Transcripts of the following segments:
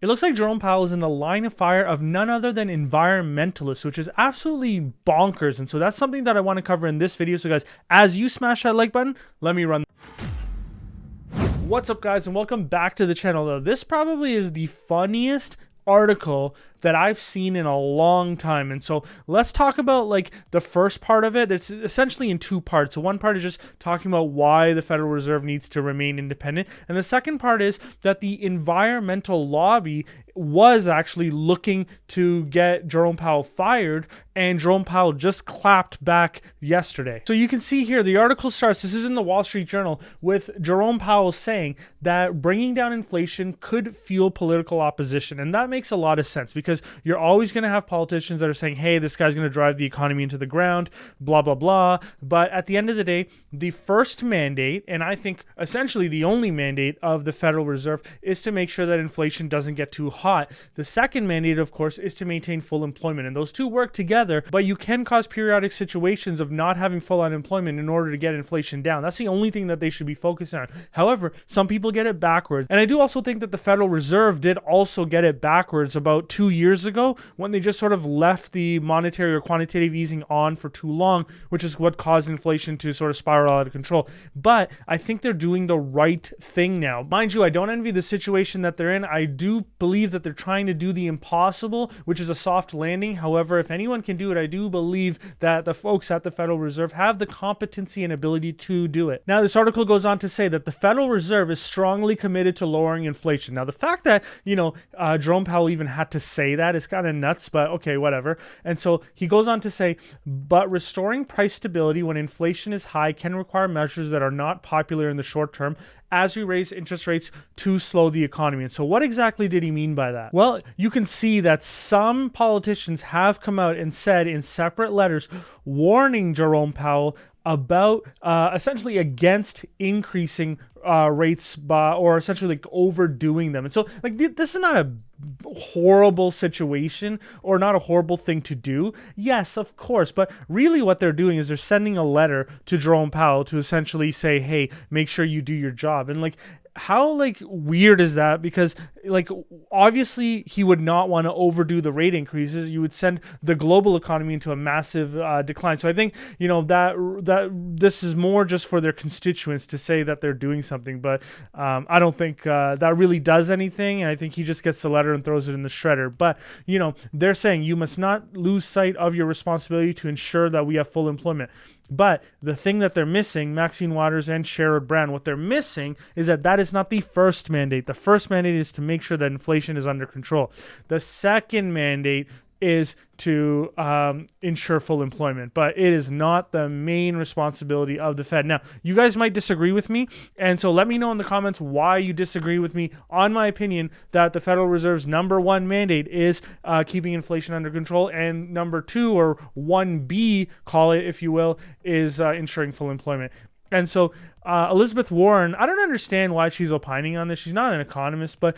It looks like Jerome Powell is in the line of fire of none other than environmentalists, which is absolutely bonkers. And so that's something that I want to cover in this video. So guys, as you smash that like button, let me run. What's up guys, and welcome back to the channel. Now, this probably is the funniest article that I've seen in a long time. And so let's talk about like the first part of it. It's essentially in two parts. So one part is just talking about why the Federal Reserve needs to remain independent. And the second part is that the environmental lobby was actually looking to get Jerome Powell fired, and Jerome Powell just clapped back yesterday. So you can see here, the article starts, this is in the Wall Street Journal, with Jerome Powell saying that bringing down inflation could fuel political opposition. And that makes a lot of sense, because you're always going to have politicians that are saying, hey, this guy's going to drive the economy into the ground, blah, blah, blah. But at the end of the day, the first mandate, and I think essentially the only mandate of the Federal Reserve, is to make sure that inflation doesn't get too high. The second mandate, of course, is to maintain full employment. And those two work together, but you can cause periodic situations of not having full unemployment in order to get inflation down. That's the only thing that they should be focusing on. However, some people get it backwards. And I do also think that the Federal Reserve did also get it backwards about 2 years ago, when they just sort of left the monetary or quantitative easing on for too long, which is what caused inflation to sort of spiral out of control. But I think they're doing the right thing now. Mind you, I don't envy the situation that they're in. I do believe that they're trying to do the impossible, which is a soft landing. However, if anyone can do it, I do believe that the folks at the Federal Reserve have the competency and ability to do it. Now, this article goes on to say that the Federal Reserve is strongly committed to lowering inflation. Now, the fact that, Jerome Powell even had to say that is kind of nuts, but okay, whatever. And so he goes on to say, but restoring price stability when inflation is high can require measures that are not popular in the short term, as we raise interest rates to slow the economy. And so what exactly did he mean by that? Well, you can see that some politicians have come out and said in separate letters warning Jerome Powell about essentially against increasing rates or essentially like overdoing them. And so like this is not a horrible situation or not a horrible thing to do. Yes, of course. But really what they're doing is they're sending a letter to Jerome Powell to essentially say, hey, make sure you do your job. And like, how like weird is that? Because like obviously he would not want to overdo the rate increases. You would send the global economy into a massive decline. So I think that this is more just for their constituents to say that they're doing something. But I don't think that really does anything. And I think he just gets the letter and throws it in the shredder. But they're saying you must not lose sight of your responsibility to ensure that we have full employment. But the thing that they're missing, Maxine Waters and Sherrod Brown, what they're missing is that is not the first mandate. The first mandate is to make sure that inflation is under control. The second mandate is to ensure full employment, but it is not the main responsibility of the Fed. Now, you guys might disagree with me, and so let me know in the comments why you disagree with me on my opinion that the Federal Reserve's number one mandate is keeping inflation under control, and number two, or 1B, call it if you will, is ensuring full employment. And so Elizabeth Warren, I don't understand why she's opining on this. She's not an economist, but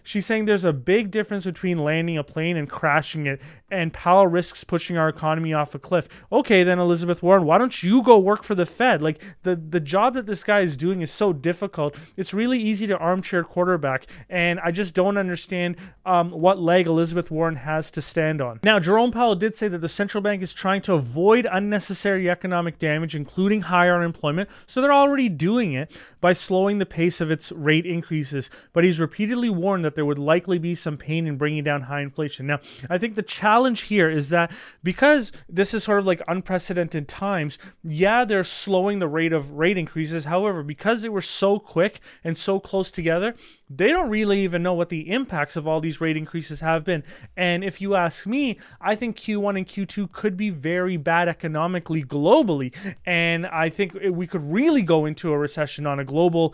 she's saying there's a big difference between landing a plane and crashing it, and Powell risks pushing our economy off a cliff. Okay, then Elizabeth Warren, why don't you go work for the Fed? Like the job that this guy is doing is so difficult. It's really easy to armchair quarterback, and I just don't understand what leg Elizabeth Warren has to stand on. Now, Jerome Powell did say that the central bank is trying to avoid unnecessary economic damage, including higher unemployment. So they're already doing it by slowing the pace of its rate increases, but he's repeatedly warned that there would likely be some pain in bringing down high inflation. Now, I think the challenge here is that because this is sort of like unprecedented times, yeah, they're slowing the rate of rate increases. However, because they were so quick and so close together, they don't really even know what the impacts of all these rate increases have been. And if you ask me, I think Q1 and Q2 could be very bad economically globally. And I think we could really go into a recession on a global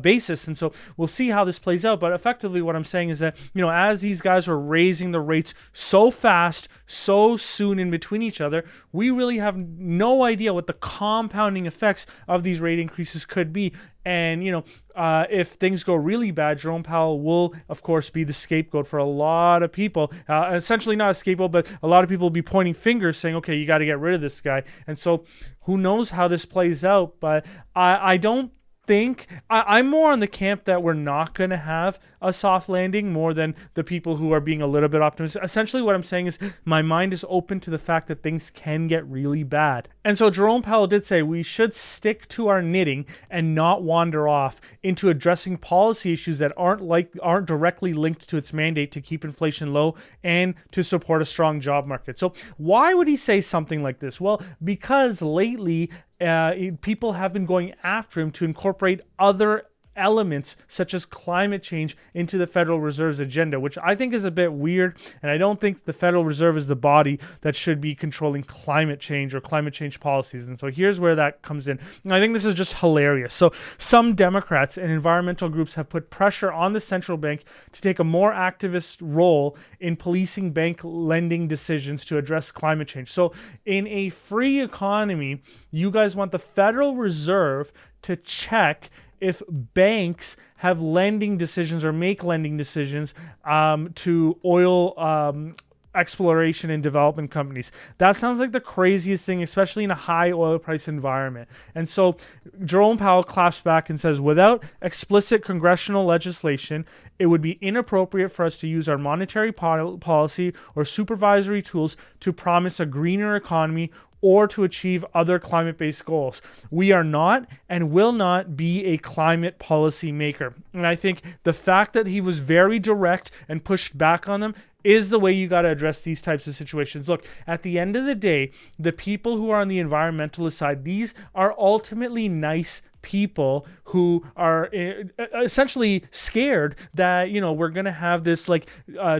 basis. And so we'll see how this plays out. But effectively what I'm saying is that, as these guys are raising the rates so fast, so soon in between each other, we really have no idea what the compounding effects of these rate increases could be. And, if things go really bad, Jerome Powell will, of course, be the scapegoat for a lot of people. Essentially not a scapegoat, but a lot of people will be pointing fingers saying, okay, you got to get rid of this guy. And so who knows how this plays out, but I don't think I'm more on the camp that we're not going to have a soft landing more than the people who are being a little bit optimistic. Essentially, what I'm saying is my mind is open to the fact that things can get really bad. And so Jerome Powell did say we should stick to our knitting and not wander off into addressing policy issues that aren't directly linked to its mandate to keep inflation low and to support a strong job market. So why would he say something like this? Well, because lately people have been going after him to incorporate other elements such as climate change into the Federal Reserve's agenda, which I think is a bit weird. And I don't think the Federal Reserve is the body that should be controlling climate change or climate change policies. And so here's where that comes in. And I think this is just hilarious. So some Democrats and environmental groups have put pressure on the central bank to take a more activist role in policing bank lending decisions to address climate change. So in a free economy, you guys want the Federal Reserve to check if banks have lending decisions or make lending decisions to oil exploration and development companies. That sounds like the craziest thing, especially in a high oil price environment. And so Jerome Powell claps back and says, without explicit congressional legislation, it would be inappropriate for us to use our monetary policy or supervisory tools to promise a greener economy or to achieve other climate-based goals. We are not and will not be a climate policy maker. And I think the fact that he was very direct and pushed back on them is the way you got to address these types of situations. Look, at the end of the day, the people who are on the environmentalist side, these are ultimately nice people who are essentially scared that, we're going to have this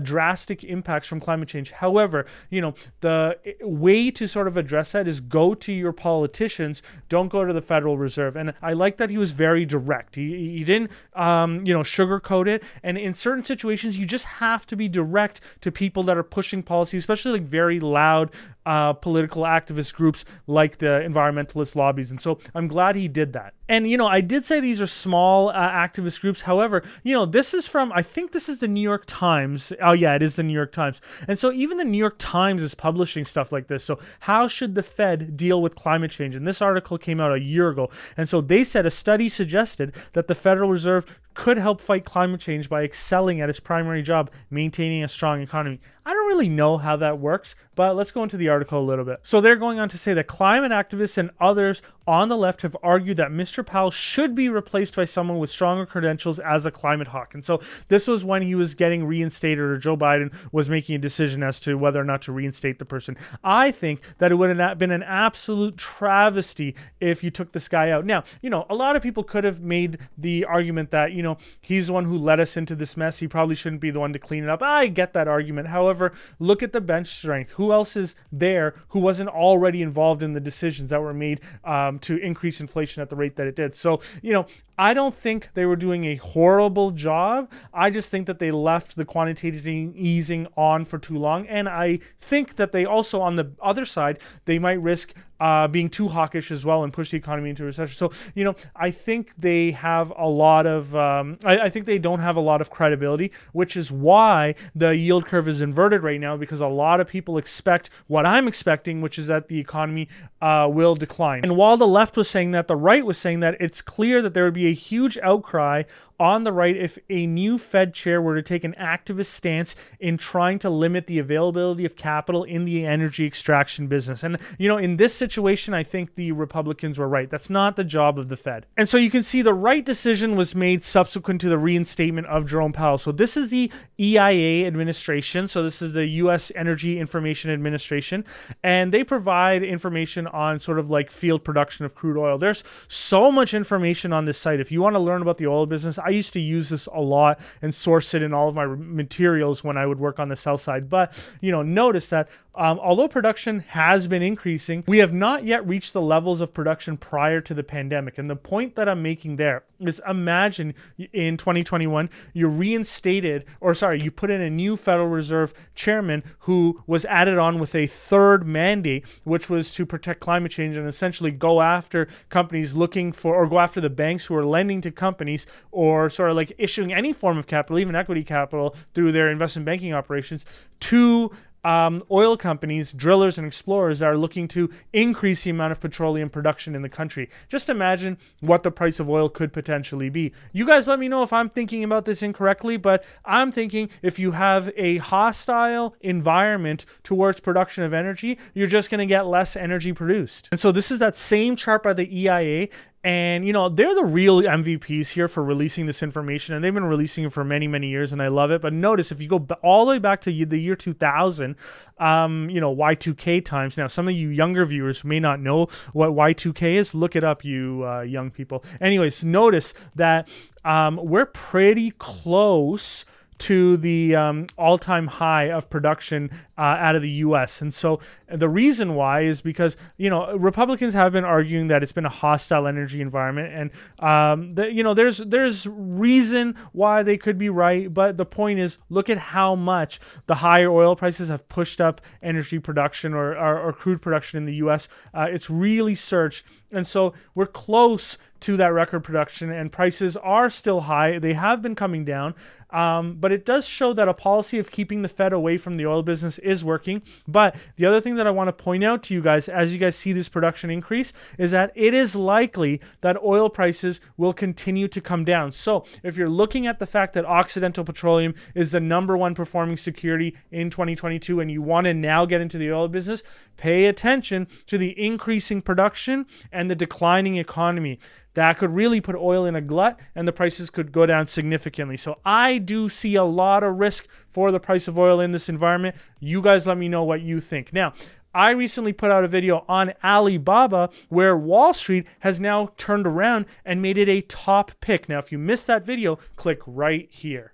drastic impacts from climate change. However, the way to sort of address that is go to your politicians, don't go to the Federal Reserve. And I like that he was very direct. He didn't, sugarcoat it. And in certain situations, you just have to be direct to people that are pushing policy, especially very loud political activist groups like the environmentalist lobbies. And so I'm glad he did that. And, I did say these are small activist groups. However, this is from, I think this is the New York Times. Oh, yeah, it is the New York Times. And so even the New York Times is publishing stuff like this. So how should the Fed deal with climate change? And this article came out a year ago. And so they said a study suggested that the Federal Reserve could help fight climate change by excelling at its primary job, maintaining a strong economy. I don't really know how that works, but let's go into the article a little bit. So they're going on to say that climate activists and others on the left have argued that Mr. Powell should be replaced by someone with stronger credentials as a climate hawk. And so this was when he was getting reinstated, or Joe Biden was making a decision as to whether or not to reinstate the person. I think that it would have been an absolute travesty if you took this guy out. Now, a lot of people could have made the argument that, he's the one who led us into this mess. He probably shouldn't be the one to clean it up. I get that argument. However, look at the bench strength. Who else is there who wasn't already involved in the decisions that were made to increase inflation at the rate that it did? So, I don't think they were doing a horrible job. I just think that they left the quantitative easing on for too long. And I think that they also, on the other side, they might risk being too hawkish as well and push the economy into recession. So, I think they have a lot of, I think they don't have a lot of credibility, which is why the yield curve is inverted right now, because a lot of people expect what I'm expecting, which is that the economy will decline. And while the left was saying that, the right was saying that it's clear that there would be a huge outcry on the right if a new Fed chair were to take an activist stance in trying to limit the availability of capital in the energy extraction business. And, in this situation, I think the Republicans were right. That's not the job of the Fed. And so you can see the right decision was made subsequent to the reinstatement of Jerome Powell. So this is the EIA administration. So this is the U.S. Energy Information Administration. And they provide information on sort of field production of crude oil. There's so much information on this site. If you want to learn about the oil business, I used to use this a lot and source it in all of my materials when I would work on the sell side. But, notice that although production has been increasing, we have not yet reached the levels of production prior to the pandemic. And the point that I'm making there is, imagine in 2021, you put in a new Federal Reserve chairman who was added on with a third mandate, which was to protect climate change and essentially go after companies go after the banks who are lending to companies, or sort of issuing any form of capital, even equity capital, through their investment banking operations to oil companies, drillers, and explorers are looking to increase the amount of petroleum production in the country. Just imagine what the price of oil could potentially be. You guys let me know if I'm thinking about this incorrectly, but I'm thinking if you have a hostile environment towards production of energy, you're just going to get less energy produced. And so this is that same chart by the EIA. And, you know, they're the real MVPs here for releasing this information. And they've been releasing it for many, many years. And I love it. But notice if you go all the way back to the year 2000, you know, Y2K times. Now, some of you younger viewers may not know what Y2K is. Look it up, you young people. Anyways, notice that we're pretty close to the all-time high of production out of the U.S. And so the reason why is because, you know, Republicans have been arguing that it's been a hostile energy environment, and you know, there's reason why they could be right, but the point is, look at how much the higher oil prices have pushed up energy production or crude production in the U.S. It's really surged, and so we're close to that record production, and prices are still high. They have been coming down, but it does show that a policy of keeping the Fed away from the oil business is working. But the other thing that I want to point out to you guys, as you guys see this production increase, is that it is likely that oil prices will continue to come down. So if you're looking at the fact that Occidental Petroleum is the #1 performing security in 2022, and you want to now get into the oil business, pay attention to the increasing production and the declining economy. That could really put oil in a glut, and the prices could go down significantly. So I do see a lot of risk for the price of oil in this environment. You guys let me know what you think. Now, I recently put out a video on Alibaba where Wall Street has now turned around and made it a top pick. Now, if you missed that video, click right here.